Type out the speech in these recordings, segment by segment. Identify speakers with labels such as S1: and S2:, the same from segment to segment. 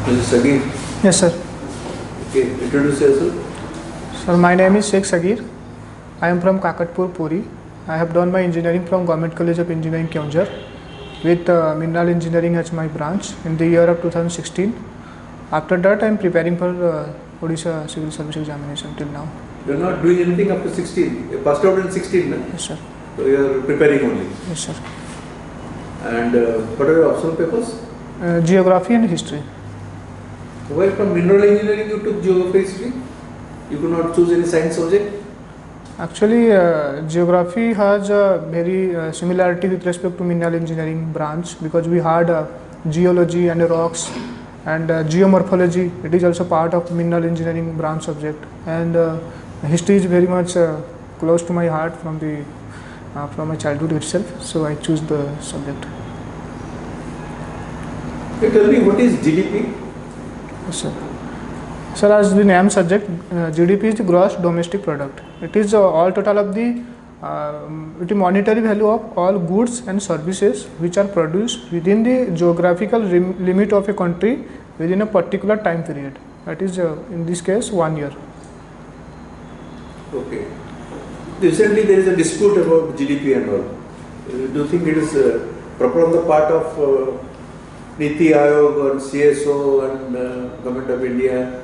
S1: Mr. Sagir.
S2: Yes, sir.
S1: Okay, introduce yourself.
S2: Sir, my name is Sheikh Sagir. I am from Kakatpur, Puri. I have done my engineering from Government College of Engineering, Keonjhar, with mineral engineering as my branch in the year of 2016. After that, I am preparing for Odisha Civil Service Examination till now.
S1: You are not doing anything up to 16. You passed out in 16, no?
S2: Yes, sir.
S1: So you are preparing only.
S2: Yes, sir.
S1: And what are your optional papers?
S2: Geography and history.
S1: So why from mineral engineering you took geography history? You could not choose any science subject?
S2: Actually, geography has a very similarity with respect to mineral engineering branch, because we had geology and rocks and geomorphology. It is also part of mineral engineering branch subject, and history is very much close to my heart from my childhood itself. So I choose the subject.
S1: Can you tell me what is GDP?
S2: Yes, sir. Sir, as the name subject, GDP is the gross domestic product. It is all total of the monetary value of all goods and services which are produced within the geographical limit of a country within a particular time period. That is, in this case, 1 year.
S1: Okay. Recently there is a dispute about GDP and all. Do you think it is proper on the part of Niti Aayog and CSO and Government of India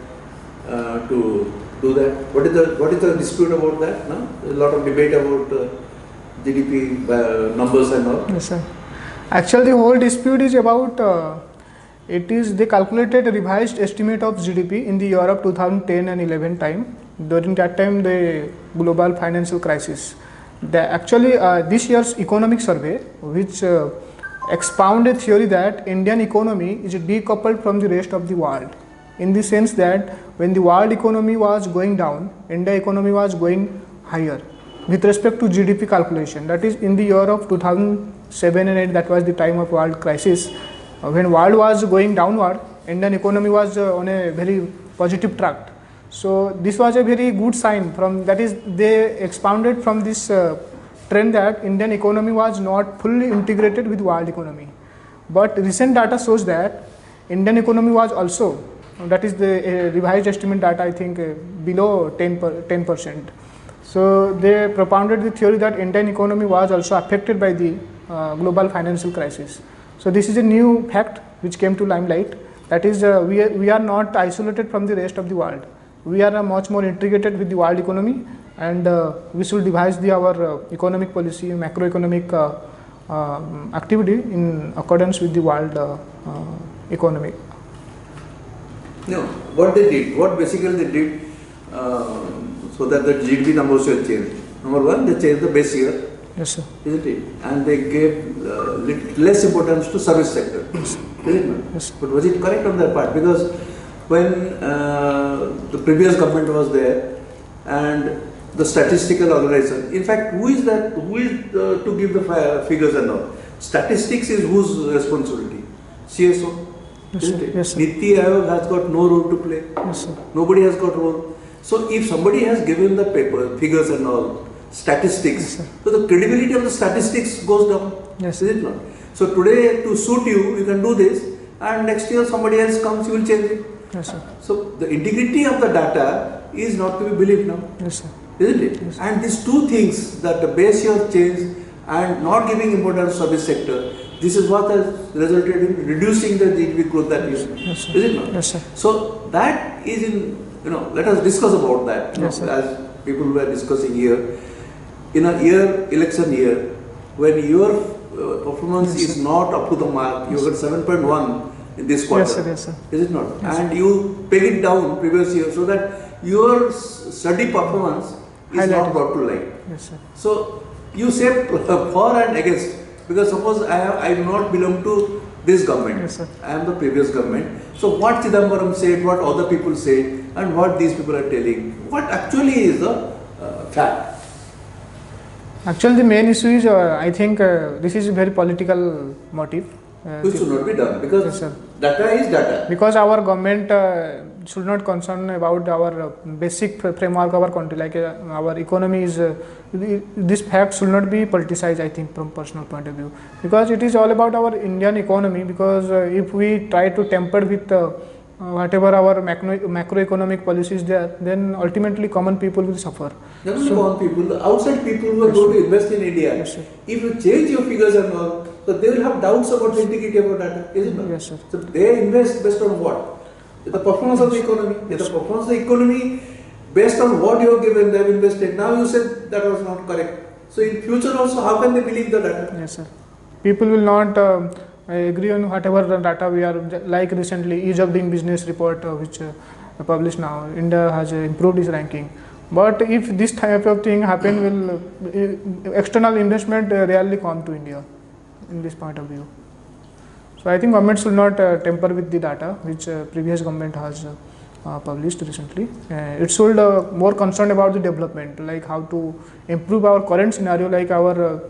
S1: to do that? What is the dispute about that? No? There is a lot of debate about GDP numbers and all.
S2: Yes, sir. Actually, the whole dispute is about they calculated a revised estimate of GDP in the year of 2010 and 11 time. During that time, the global financial crisis. This year's economic survey, which expound a theory that Indian economy is decoupled from the rest of the world, in the sense that when the world economy was going down, India economy was going higher with respect to GDP calculation. That is, in the year of 2007 and 8, that was the time of world crisis. When world was going downward, Indian economy was on a very positive track. So this was a very good sign. They expounded from this trend that Indian economy was not fully integrated with world economy. But recent data shows that Indian economy was also, that is the revised estimate data, I think below 10%. So they propounded the theory that Indian economy was also affected by the global financial crisis. So this is a new fact which came to limelight. That is, we are not isolated from the rest of the world. We are much more integrated with the world economy, and we should devise our economic policy, macroeconomic activity in accordance with the world economy.
S1: No, what basically they did so that the GDP numbers will change. Number one, they changed the base year.
S2: Yes, sir.
S1: Isn't it? And they gave less importance to service sector.
S2: Yes.
S1: Isn't it?
S2: Yes.
S1: But was it correct on their part? Because when the previous government was there and the statistical organization, in fact, who is to give the figures and all? Statistics is whose responsibility? CSO.
S2: Yes,
S1: isn't
S2: sir.
S1: it?
S2: Yes, sir.
S1: Niti Aayog has got no role to play.
S2: Yes, sir.
S1: Nobody has got role. So if somebody has given the paper, figures and all, statistics,
S2: yes,
S1: so the credibility of the statistics goes down.
S2: Yes.
S1: Is it not? So today, to suit you, you can do this, and next year somebody else comes, you will change it.
S2: Yes, sir.
S1: So the integrity of the data is not to be believed now.
S2: Yes, sir.
S1: Isn't it?
S2: Yes.
S1: And these two things, that the base year change and not giving importance to service sector, this is what has resulted in reducing the GDP growth that year.
S2: Yes, sir.
S1: Is it not?
S2: Yes, sir.
S1: So that is let us discuss about that.
S2: Yes, sir.
S1: As people were discussing here, in a election year, when your performance
S2: Yes,
S1: is not up to the mark, you got 7.1 in this quarter.
S2: Yes, sir. Yes, sir.
S1: Is it not?
S2: Yes,
S1: And you peg it down previous year so that your study performance is
S2: Highlighted.
S1: not brought to light.
S2: Yes, sir.
S1: So you say for and against, because suppose I do not belong to this government.
S2: Yes, sir.
S1: I am the previous government. So what Chidambaram said, what other people say, and what these people are telling, what actually is the fact?
S2: Actually, the main issue is, I think this is a very political motive.
S1: Which should not be done, because
S2: Yes, sir.
S1: data is data.
S2: Because our government should not concern about our basic framework of our country, like our economy is, this fact should not be politicized, I think, from personal point of view, because it is all about our Indian economy. Because if we try to temper with whatever our macroeconomic policies there, then ultimately common people will suffer.
S1: Not only common people, the outside people who are going to invest in India,
S2: Yes, sir.
S1: if you change your figures and all, so they will have doubts about the integrity of our data, isn't it?
S2: Yes, sir.
S1: So they invest based on what? The performance of the economy. If the performance of the economy based on what you have given, they have invested. Now you said that was not correct. So in future also, how can they believe the data?
S2: Yes, sir. People will not agree on whatever the data we are, like recently ease of doing business report which published now. India has improved its ranking. But if this type of thing happen, will external investment rarely come to India in this point of view. So I think government should not tamper with the data which previous government has published recently. It should more concerned about the development, like how to improve our current scenario, like our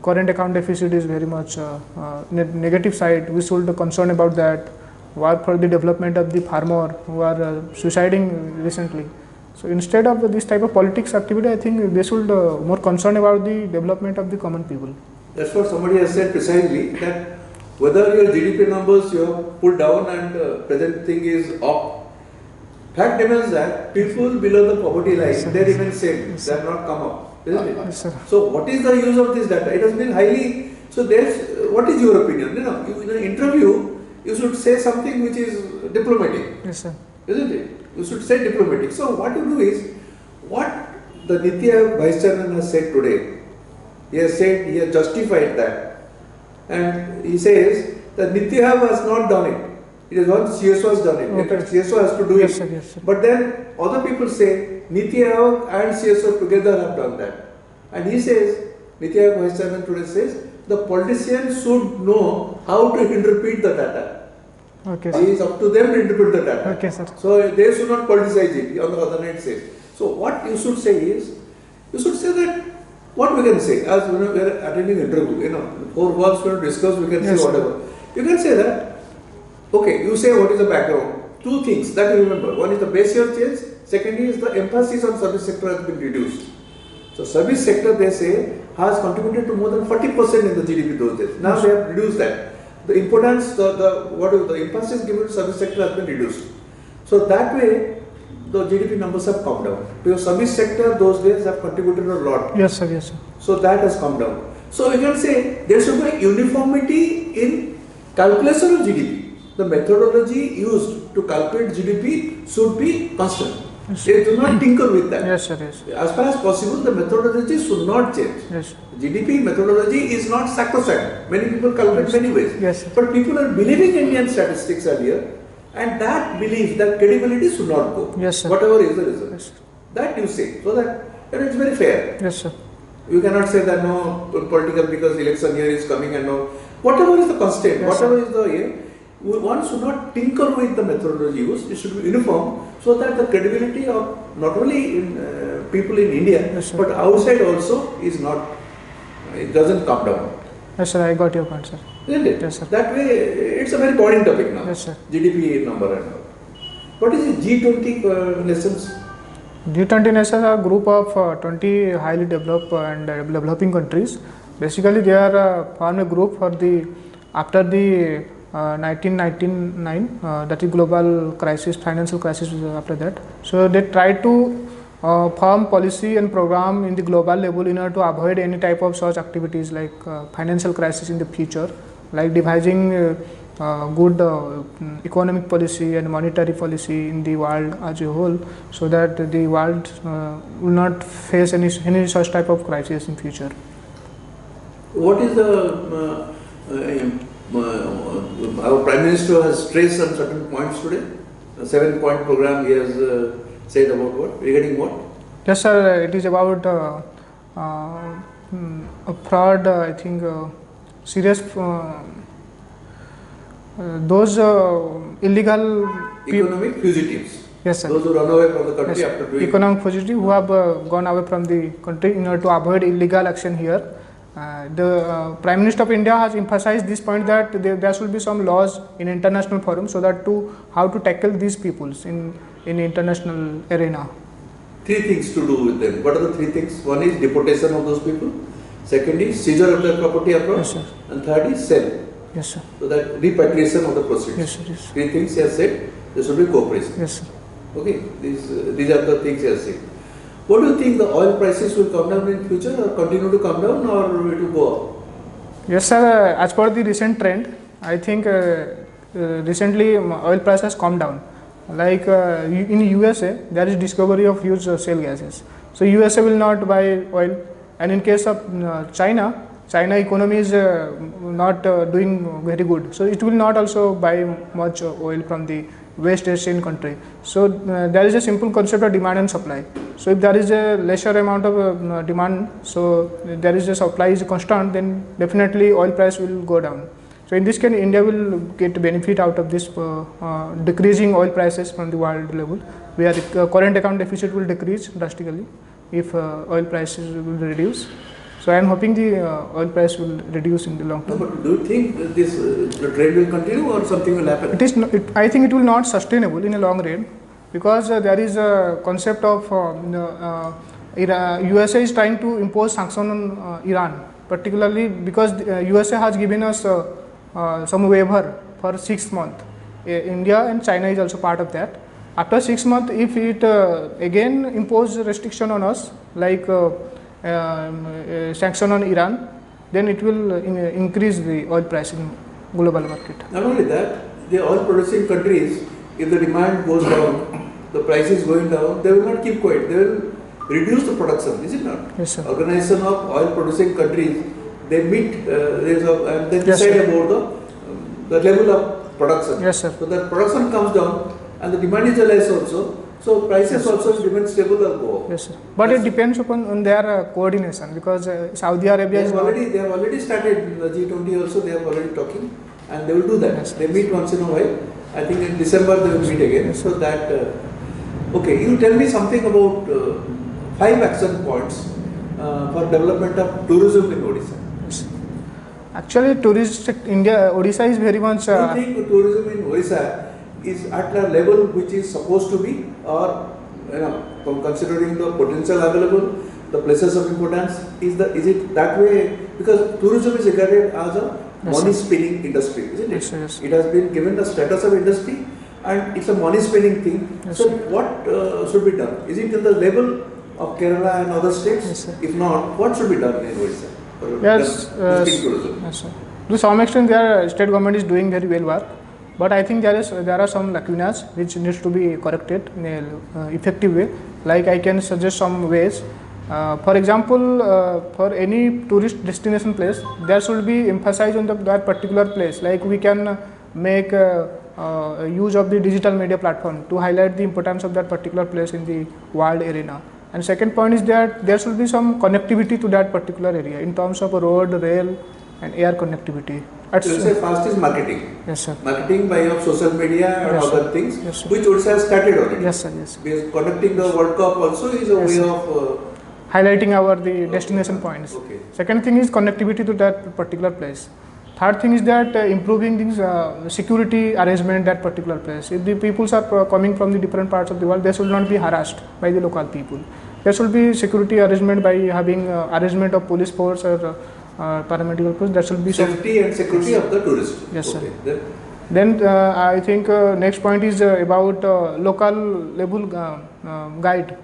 S2: current account deficit is very much negative side. We should concern about that, work for the development of the farmer who are suiciding recently. So instead of this type of politics activity, I think they should more concerned about the development of the common people.
S1: That's what somebody has said precisely, that whether your GDP numbers you have pulled down and present thing is up, fact remains that people below the poverty line, they remain same, they have not come up, isn't it?
S2: Yes, sir.
S1: So what is the use of this data? It has been highly, so there's, what is your opinion? You in an interview, you should say something which is diplomatic,
S2: Yes, sir.
S1: isn't it? You should say diplomatic. So what you do is, what the Niti Aayog Vice Chairman has said today, he has said, he has justified that. And he says that Niti Aayog has not done it. It is what CSO has done it.
S2: Okay.
S1: CSO has to do
S2: Yes,
S1: it.
S2: sir, yes, sir.
S1: But then other people say Niti Aayog and CSO together have done that. And he says, Niti Aayog Vice Chairman today says, the politicians should know how to interpret the data.
S2: Okay,
S1: It
S2: sir.
S1: is up to them to interpret the data.
S2: Okay, sir.
S1: So they should not politicize it, on the other hand says. So what you should say is, you should say that, what we can say, as we are attending interview, 4 words we will discuss, we can
S2: Yes,
S1: say whatever. You can say that, okay, you say what is the background. 2 things that you remember. One is the base year change, secondly is the emphasis on service sector has been reduced. So service sector, they say, has contributed to more than 40% in the GDP those days. Now they have reduced that. The importance, the emphasis given to service sector has been reduced. So that way, the GDP numbers have come down. Because service sector those days have contributed a lot.
S2: Yes, sir. Yes, sir.
S1: So that has come down. So you can say there should be uniformity in calculation of GDP. The methodology used to calculate GDP should be constant.
S2: Yes,
S1: They do not tinker with that.
S2: Yes, sir. Yes.
S1: As far as possible, the methodology should not change.
S2: Yes.
S1: GDP methodology is not sacrosanct. Many people calculate many ways.
S2: Yes, sir.
S1: But people are believing Indian statistics earlier, and that belief, that credibility should not go.
S2: Yes, sir.
S1: Whatever is the result.
S2: Yes, sir.
S1: That you say, so that it's very fair.
S2: Yes, sir.
S1: You cannot say that no political because election year is coming and no. Whatever is the constant,
S2: Yes,
S1: whatever is the year, one should not tinker with the methodology used. It should be uniform so that the credibility of not only in people in India
S2: Yes, sir.
S1: but outside also is not. It doesn't come down.
S2: Yes, sir. I got your point, sir.
S1: Isn't it?
S2: Yes, sir.
S1: That way, it's a very boring topic now.
S2: Yes, sir.
S1: GDP number and all. What is it? G20 nations?
S2: G20 nations are a group of 20 highly developed and developing countries. Basically, they are formed a group for the after the 1999 that is global crisis, financial crisis after that. So they try to form policy and program in the global level in order to avoid any type of such activities like financial crisis in the future, like devising good economic policy and monetary policy in the world as a whole, so that the world will not face any such type of crisis in future.
S1: What is the our Prime Minister has stressed on certain points today. A 7-point program he has said about what? Regarding what?
S2: Yes, sir. It is about a fraud. I think serious those illegal
S1: Economic fugitives.
S2: Yes, sir.
S1: Those who run away from the country
S2: Yes,
S1: after doing.
S2: economic fugitive who have gone away from the country in order to avoid illegal action here. The Prime Minister of India has emphasized this point that there should be some laws in international forum so that how to tackle these peoples in international arena.
S1: 3 things to do with them. What are the 3 things? One is deportation of those people. Second is seizure of their property abroad.
S2: Yes, sir.
S1: And third is sale.
S2: Yes, sir.
S1: So that repatriation of the proceeds.
S2: Yes, sir. Yes.
S1: Three things he has said. There should be cooperation.
S2: Yes, sir.
S1: Okay, these are the things he has said. What do you think, the oil prices will come down in future or continue to come down or it will go up?
S2: Yes, sir. As per the recent trend, I think recently oil price has come down. Like in USA, there is discovery of huge shale gases. So USA will not buy oil, and in case of China economy is not doing very good. So it will not also buy much oil from the West Asian country. So there is a simple concept of demand and supply. So if there is a lesser amount of demand, so there is a supply is constant, then definitely oil price will go down. So in this case, India will get benefit out of this decreasing oil prices from the world level, where current account deficit will decrease drastically if oil prices will reduce. So I am hoping the oil price will reduce in the long term.
S1: No, but do you think this the trend will continue or something will happen?
S2: I think it will not sustainable in a long run, because there is a concept of USA is trying to impose sanction on Iran, particularly because USA has given us some waiver for 6 months. India and China is also part of that. After 6 months, if it again impose restriction on us, like sanction on Iran, then it will increase the oil price in global market.
S1: Not only that, the oil producing countries, if the demand goes down, the price is going down, they will not keep quiet. They will reduce the production, is it not?
S2: Yes, sir.
S1: Organization of oil producing countries, they meet and they
S2: Yes,
S1: decide
S2: sir.
S1: about the level of production.
S2: Yes, sir.
S1: So that production comes down and the demand is less also. So prices also remain stable or go up.
S2: Yes, sir. But it depends upon on their coordination, because Saudi Arabia is not.
S1: They have already started in the G20 also. They have already talking, and they will do that.
S2: Yes,
S1: They meet once in a while. I think in December they will meet again.
S2: Yes,
S1: so that okay, you tell me something about 5 action points for development of tourism in Odisha.
S2: Yes. Actually, Odisha is very much.
S1: Do you think tourism in Odisha is at a level which is supposed to be, or considering the potential available, the places of importance, is it that way? Because tourism is regarded as a money spinning industry, isn't it?
S2: Yes, sir, yes.
S1: It has been given the status of industry, and it's a money spinning thing.
S2: Yes,
S1: so
S2: sir.
S1: what should be done? Is it in the level of Kerala and other states?
S2: Yes, sir.
S1: If not, what should be done in Odisha?
S2: Yes,
S1: Tourism.
S2: yes, sir. To some extent, their state government is doing very well work, but I think there are some lacunas which needs to be corrected in a effective way. Like I can suggest some ways. For example, for any tourist destination place, there should be emphasized on that particular place. Like we can make use of the digital media platform to highlight the importance of that particular place in the world arena. And second point is that there should be some connectivity to that particular area in terms of road, rail, and air connectivity.
S1: So you say first is marketing.
S2: Yes, sir.
S1: Marketing by of social media and
S2: Yes,
S1: other
S2: sir.
S1: things,
S2: Yes, sir.
S1: which Odisha has started already.
S2: Yes, sir. Yes.
S1: Because connecting the World Cup also is a
S2: Yes,
S1: way
S2: sir.
S1: of
S2: Highlighting the destination points.
S1: Okay.
S2: Second thing is connectivity to that particular place. Third thing is that improving things security arrangement that particular place. If the peoples are coming from the different parts of the world, they should not be harassed by the local people. There should be security arrangement by having arrangement of police force or paramedical force. There should be
S1: safety and security of the tourist.
S2: Yes,
S1: okay.
S2: sir. Then I think next point is about local level guide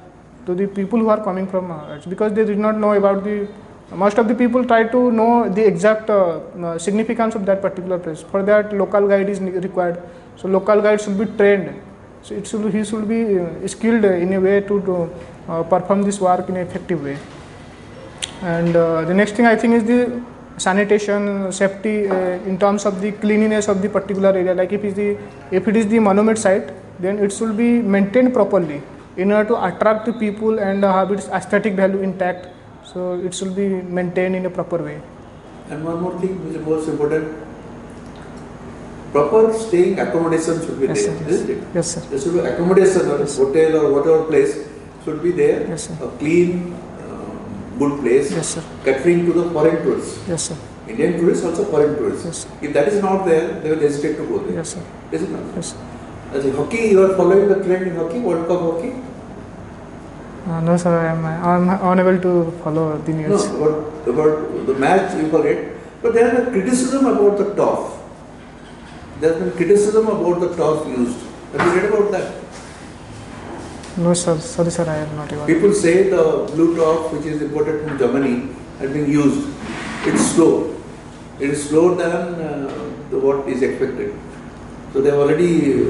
S2: to the people who are coming from because they did not know about the. Most of the people try to know the exact significance of that particular place. For that, local guide is required. So local guide should be trained. So he should be skilled in a way to perform this work in an effective way. And the next thing I think is the sanitation, safety in terms of the cleanliness of the particular area. Like if it is the monument site, then it should be maintained properly in order to attract the people and have its aesthetic value intact. So it should be maintained in a proper way.
S1: And one more thing which is most important, proper staying accommodation should be
S2: Yes,
S1: there,
S2: sir,
S1: isn't it?
S2: Yes, sir.
S1: There should be accommodation or
S2: Yes, sir.
S1: hotel or whatever place should be there,
S2: Yes, sir.
S1: a clean, good place,
S2: Yes, sir.
S1: catering to the foreign tourists.
S2: Yes, sir.
S1: Indian tourists also foreign tourists.
S2: Yes, sir.
S1: If that is not there, they will hesitate to go there.
S2: Yes, sir.
S1: Is it not?
S2: Yes, sir.
S1: As in hockey, you are following the trend in hockey, World Cup hockey?
S2: No, sir. I am unable to follow the
S1: No,
S2: news.
S1: about the match you forget. But there is a criticism about the tough. There has been criticism about the torf used. Have you read about that?
S2: No, sir. Sorry, sir. I am not aware.
S1: People say the blue torf, which is imported from Germany, has been used. It's slow. It is slower than what is expected. So there are already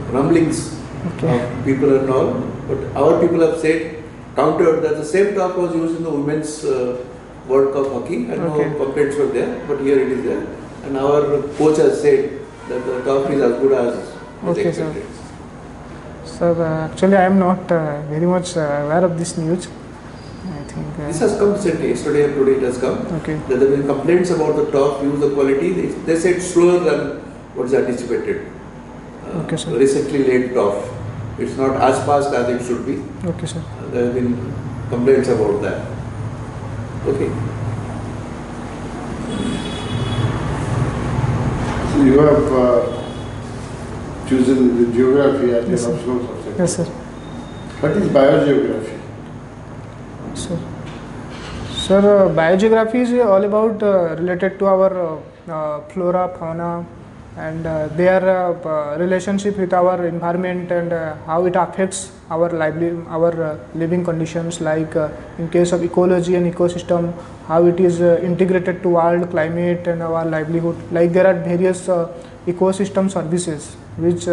S1: rumblings of people and all. But our people have said, countered that the same torf was used in the women's World Cup hockey, and no complaints were there. But here it is there. And our coach has said that the torf is as good as expected.
S2: Sir. Sir, actually, I am not very much aware of this news. I think
S1: this has come recently. Yesterday and today it has come. There have been complaints about the torf use, the quality. They said slower than what is anticipated. Recently laid torf. It's not as fast as it should be.
S2: Okay, sir.
S1: There have been complaints about that. Okay.
S3: So you have chosen the geography as
S2: yes,
S3: your optional subject.
S2: Yes, sir.
S3: What is biogeography?
S2: Sir, biogeography is all about related to our flora, fauna, and their relationship with our environment and how it affects our living conditions. Like in case of ecology and ecosystem, how it is integrated to world climate and our livelihood. Like there are various ecosystem services which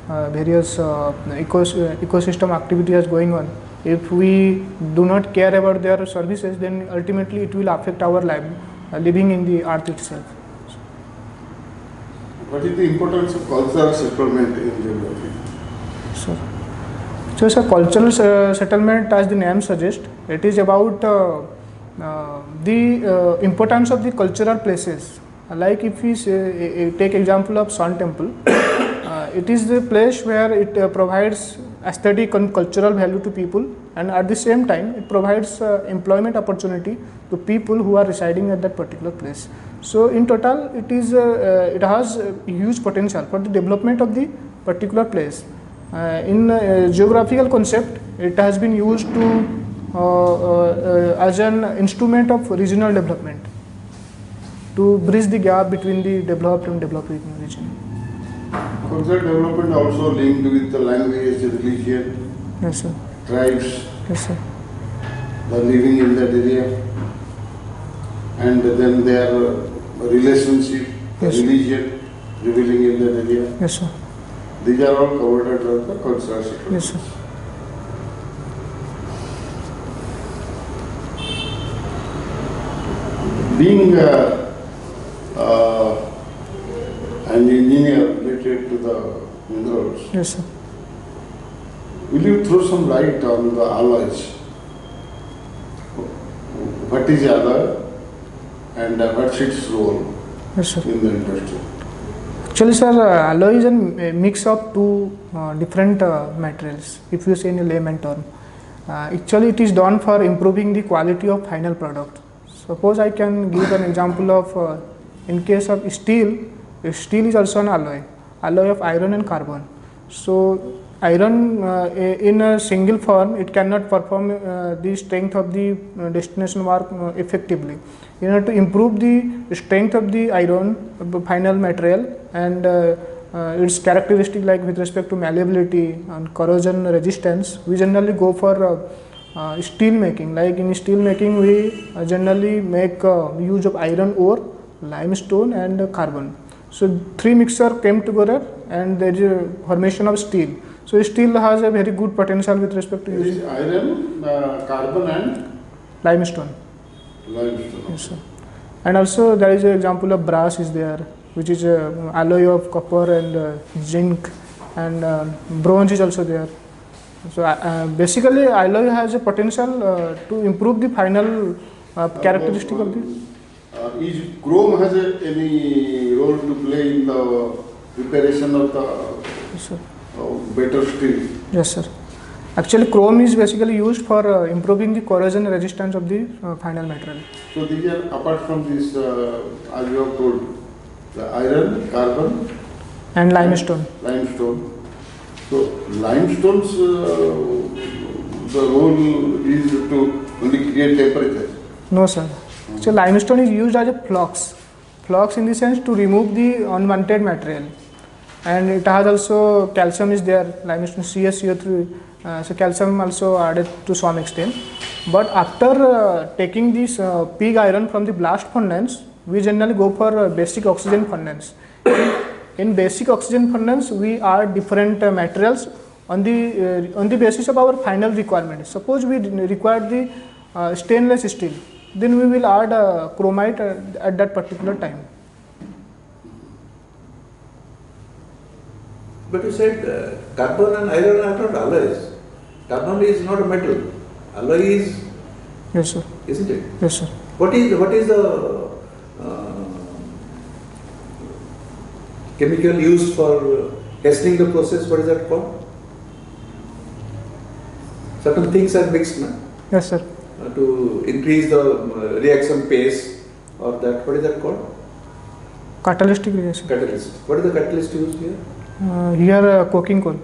S2: various ecosystem activity is going on. If we do not care about their services, then ultimately it will affect our living in the earth itself.
S3: What is the importance of cultural settlement in geography?
S2: So, cultural settlement, as the name suggests, it is about the importance of the cultural places. Like if we take example of Sun Temple, it is the place where it provides aesthetic and cultural value to people, and at the same time it provides employment opportunity to people who are residing at that particular place. So in total it is it has huge potential for the development of the particular place. In geographical concept, it has been used to as an instrument of regional development, to bridge the gap between the developed and developing region.
S3: Cultural development also linked with the language, religion,
S2: yes, sir.
S3: Tribes,
S2: yes, sir.
S3: the living in that area, and then their relationship,
S2: yes,
S3: religion, revealing in that area.
S2: Yes, sir.
S3: These are all covered under the cultural settlement.
S2: Yes, sir.
S3: Being an engineer related to the minerals,
S2: yes, sir.
S3: will you throw some light on the alloys? What is alloy and what's its role
S2: Yes, sir.
S3: in the industry?
S2: Actually, sir, alloy is a mix of two different materials, if you say in a layman term. Actually, it is done for improving the quality of final product. Suppose I can give an example of, in case of steel is also an alloy of iron and carbon. So, iron in a single form, it cannot perform the strength of the destination work effectively. In order to improve the strength of the iron final material and its characteristic, like with respect to malleability and corrosion resistance, we generally go for steel making. Like in steel making, we generally make use of iron ore, limestone and carbon. So three mixture came together and there is a formation of steel. So steel has a very good potential with respect to using
S3: iron, carbon and
S2: limestone.
S3: Limestone.
S2: Yes, sir. And also there is an example of brass is there, which is a alloy of copper and zinc, and bronze is also there. So basically alloy has a potential to improve the final characteristic of the.
S3: Is chrome has any role to play in the preparation of the
S2: Yes, sir.
S3: Better steel?
S2: Yes, sir. Actually, chrome is basically used for improving the corrosion resistance of the final material.
S3: So these are, apart from this, as you have told, the iron, carbon
S2: And limestone.
S3: Limestone. So limestones, the role is to only create temperature.
S2: No, sir. So limestone is used as a flux flux in the sense to remove the unwanted material, and it has also calcium is there, limestone CaCO3, so calcium also added to some extent. But after taking this pig iron from the blast furnace, we generally go for basic oxygen furnace. In basic oxygen furnace, we add different materials on the basis of our final requirement. Suppose we require the stainless steel, then we will add chromite at that particular time.
S1: But you said carbon and iron are not alloys. Carbon is not a metal. Alloy is,
S2: Yes, sir.
S1: isn't it?
S2: Yes, sir.
S1: What is the chemical used for hastening the process? What is that called? Certain things are mixed, na?
S2: Yes, sir.
S1: To increase the reaction pace, or that, what is that called?
S2: Catalytic reaction.
S1: Catalyst. What is the catalyst used here?
S2: Here coking coal.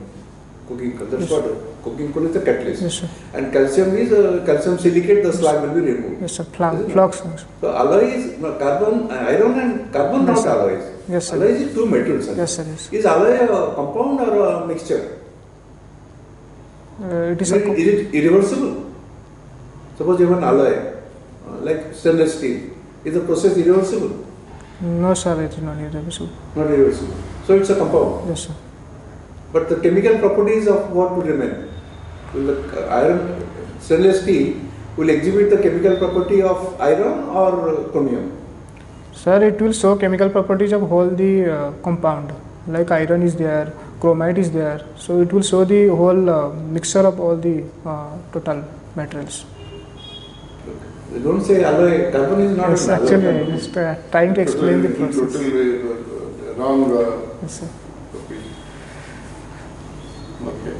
S1: Cooking coal. That's
S2: Yes.
S1: what cooking coal is the catalyst.
S2: Yes, sir.
S1: And calcium is calcium silicate. The slag will be removed.
S2: Yes, sir.
S1: Isn't it?
S2: Flux.
S1: So alloy is carbon, iron and carbon,
S2: Yes,
S1: not
S2: sir.
S1: alloys.
S2: Yes, sir.
S1: Alloy is two metals.
S2: Yes, sir. Yes.
S1: Is alloy a compound or a mixture?
S2: It is
S1: Is it irreversible? Suppose you have an alloy, like stainless steel, is the process irreversible?
S2: no, sir. It is not irreversible.
S1: Not irreversible. So it's a compound.
S2: Yes, sir.
S1: But the chemical properties of what will remain? Will the iron, stainless steel will exhibit the chemical property of iron or chromium?
S2: Sir, it will show chemical properties of whole the compound. Like iron is there, chromite is there. So it will show the whole mixture of all the total materials.
S1: They don't say alloy, carbon is not
S2: Yes,
S1: an alloy.
S2: actually, I was trying to explain the process.
S3: Totally wrong.
S2: Yes, sir.
S3: Copy. Okay.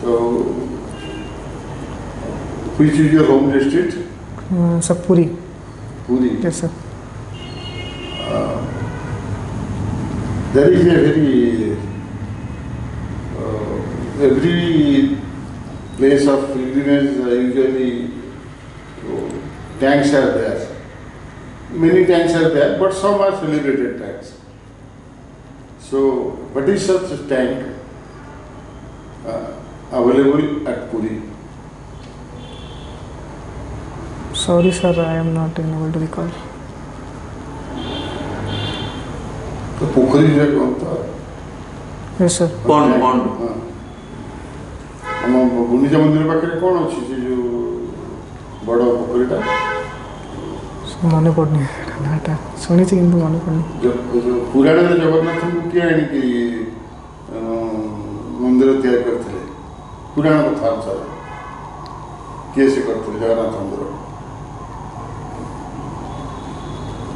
S3: So, which is your home district?
S2: Sir, Puri.
S3: Puri.
S2: Yes, sir.
S3: There is a very every place of pilgrimage usually tanks are there. Many tanks are there, but some are celebrated tanks. So, what is such a tank available at Puri?
S2: Sorry, sir, I am not able to recall.
S3: तो पोखरी जो कौन था?
S2: Yes, sir.
S1: Pond.
S3: हम गुंडीचा मंदिर पाखे कौन अच्छी से जो बड़ा पोखरीटा
S2: मने पड़नी नाटा सुनी थी किंतु मने पड़नी
S3: जो पुराणे जगन्नाथ को किए आनिकी मंदिर तैयार करते पुराण कथा अनुसार किए से करते जगन्नाथ मंदिर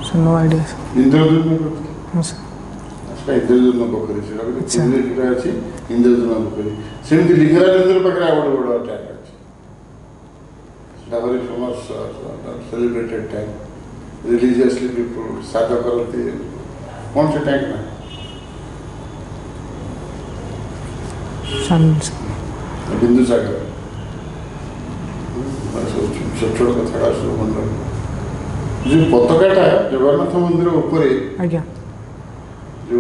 S2: सर नो आइडिया
S3: इंद्रदूत में करते
S2: हाँ सर
S3: इंद्रदूत पोखरी से अच्छी इंद्रदूत पोखरी सेमती लिंगराज मंदिर पाखे आ बड़ बड़ टैंक अच्छी very famous celebrated tank. Religiously people sadha करते कौन से टैंक में बिंदु सागर छोट छोट कथा सब मन जो पताकाटा जगन्नाथ मंदिर ऊपर
S2: आज्ञा
S3: जो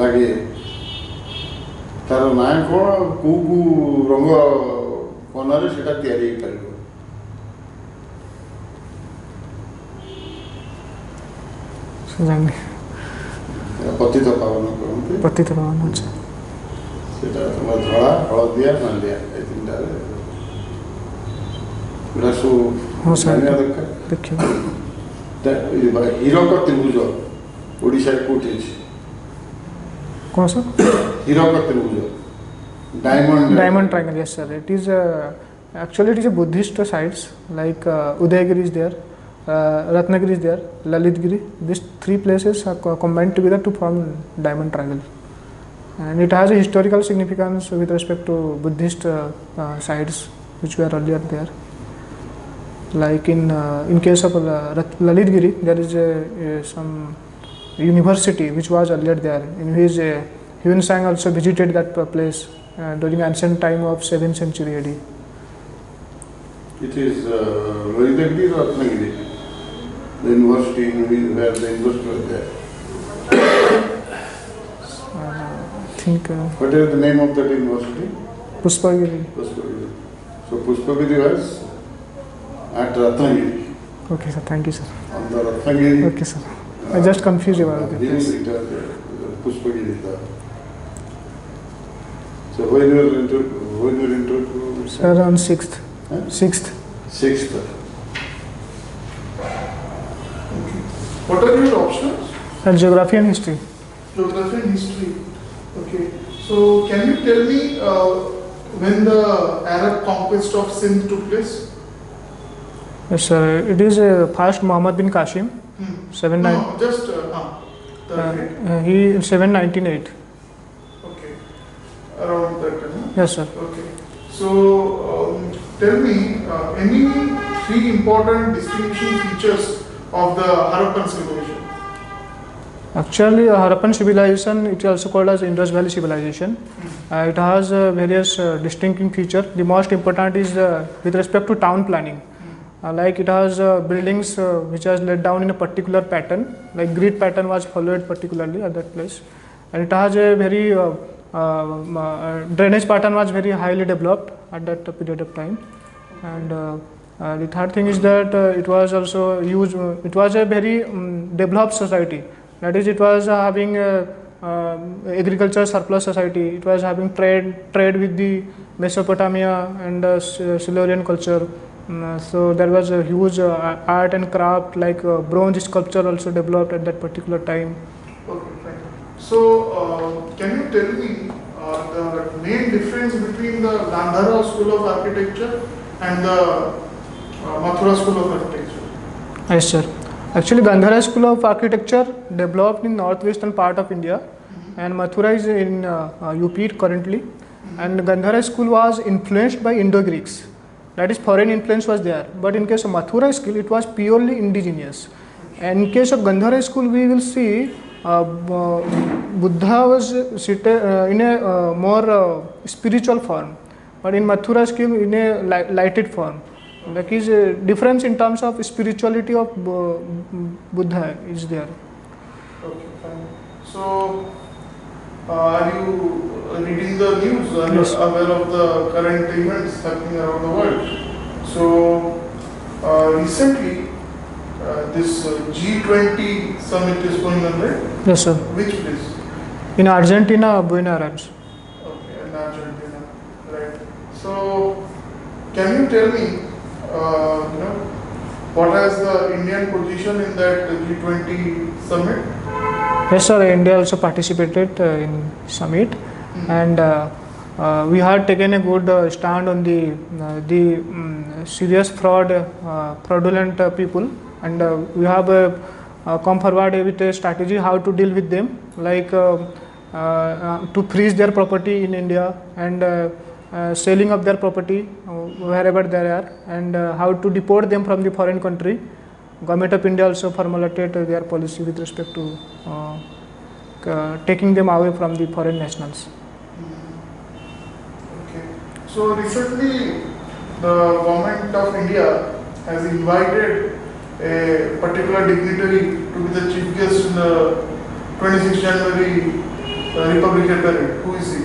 S3: लगे तार ना कौन कौ रंग कनारे सेटा तैयारी करिवो
S2: जाने
S3: पतित पावन कहते
S2: पतित पावन अच्छा
S3: सेटा तुम धड़ा हलदिया नालिया ए तीनटा पूरा सो
S2: हाँ सर
S3: देखिए
S2: देखिए
S3: हीरो का त्रिभुज ओडिशा कोठी
S2: कौन सा
S3: हीरो का त्रिभुज
S2: diamond triangle yes sir it is actually it is a Buddhist sites like Udayagiri is there Ratnagiri is there Lalitgiri these three places are combined together to form diamond triangle and it has a historical significance with respect to Buddhist sites which were earlier there like in case of Lalitgiri there is some university which was earlier there in which Huan Sang also visited that place during ancient time of 7th century AD.
S3: It is Lalitgiri or Ratnagiri? the university where the university was there.
S2: I think
S3: What is the name of that university?
S2: Puspagiri.
S3: Puspagiri. So Puspagiri was at Ratnagiri.
S2: Okay, sir. Thank you, sir.
S3: On the Ratnagiri.
S2: Okay, sir. I just confused about the
S3: hill,
S2: place.
S3: it was Puspagiri. So when you were into
S2: Sir, on 6th.
S3: Huh?
S2: 6th.
S3: 6th.
S4: What are your options?
S2: Geography and history.
S4: Geography and history. Okay. So can you tell me when the Arab conquest of Sindh took place?
S2: Yes, sir. It is first Muhammad bin Qasim.
S4: No, just
S2: He 798.
S4: okay, around that time.
S2: Yes, sir.
S4: Okay. So tell me any three important distinguishing features of the Harappan civilization.
S2: Actually, Harappan civilization, it is also called as Indus Valley civilization. It has various distinctive features. The most important is with respect to town planning. Like it has buildings which was laid down in a particular pattern, like grid pattern was followed particularly at that place, and it has a very drainage pattern was very highly developed at that period of time. And the third thing is that it was also used. It was a very developed society. That is, it was having agriculture surplus society. It was having trade with the Mesopotamia and Silurian culture. So there was a huge art and craft, like bronze sculpture also developed at that particular time.
S4: Okay, fine. So can you tell me the main difference between the Gandhara school of architecture and the Mathura school of architecture?
S2: Yes, sir. Actually, Gandhara school of architecture developed in northwestern part of India, and Mathura is in UP currently. And Gandhara school was influenced by Indo-Greeks. That is, foreign influence was there. But in case of Mathura school, it was purely indigenous. And in case of Gandhara school, we will see Buddha was seated in a more spiritual form, but in Mathura school in a lighted form. That is a difference in terms of spirituality of Buddha is there.
S4: Okay, fine. So are you reading the news? Are you
S2: Yes.
S4: aware of the current events happening around the world? So recently this G20 summit is going on, right?
S2: Yes, sir.
S4: Which place?
S2: In Argentina, Buenos Aires.
S4: Okay, in Argentina, right? So can you tell me, what is the Indian position in that G20 summit?
S2: Yes, sir. India also participated in summit, and we had taken a good stand on the serious fraudulent people, and we have come forward with a strategy how to deal with them, like to freeze their property in India and selling of their property wherever they are, and how to deport them from the foreign country. Government of India also formulated their policy with respect to taking them away from the foreign nationals.
S4: Okay. So recently, the government of India has invited a particular dignitary to be the chief guest in the 26 January Republic Day parade. Who is he?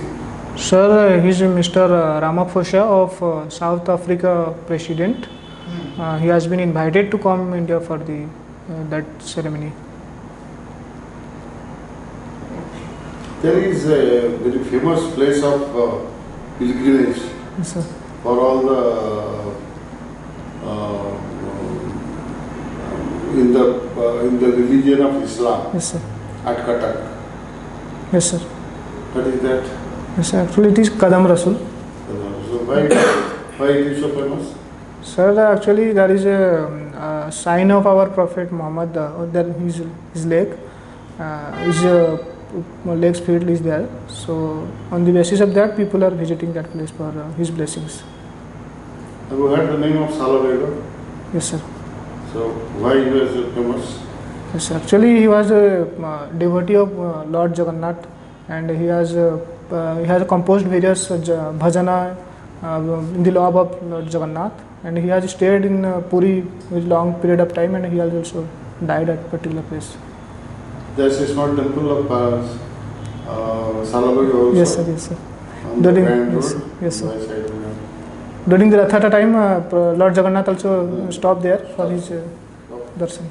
S2: Sir, he is Mr. Ramaphosa of South Africa president. He has been invited to come India for the that ceremony.
S3: There is a very famous place of pilgrimage
S2: Yes, sir.
S3: for all the in the religion of Islam
S2: Yes, sir.
S3: at Cuttack.
S2: Yes, sir.
S3: What is that?
S2: Yes, sir. Actually, it is Kadam Rasul.
S3: So why it is so famous?
S2: Sir, actually, there is a sign of our Prophet Muhammad. There his leg, his legs field is there. So, on the basis of that, people are visiting that place for his blessings.
S3: Have you heard the name of Salavedo?
S2: Yes, sir.
S3: So why he was famous?
S2: Yes, actually, he was a devotee of Lord Jagannath, and he has composed various bhajana in the love of Lord Jagannath, and he has stayed in Puri with long period of time, and he has also died at particular place.
S3: There's a small temple of Salabai also.
S2: Yes, sir. Yes, sir.
S3: On the
S2: During
S3: grand
S2: yes,
S3: road.
S2: yes, sir.
S3: By side of that.
S2: During the Rath Yatra time, Lord Jagannath also stopped there for his darshan.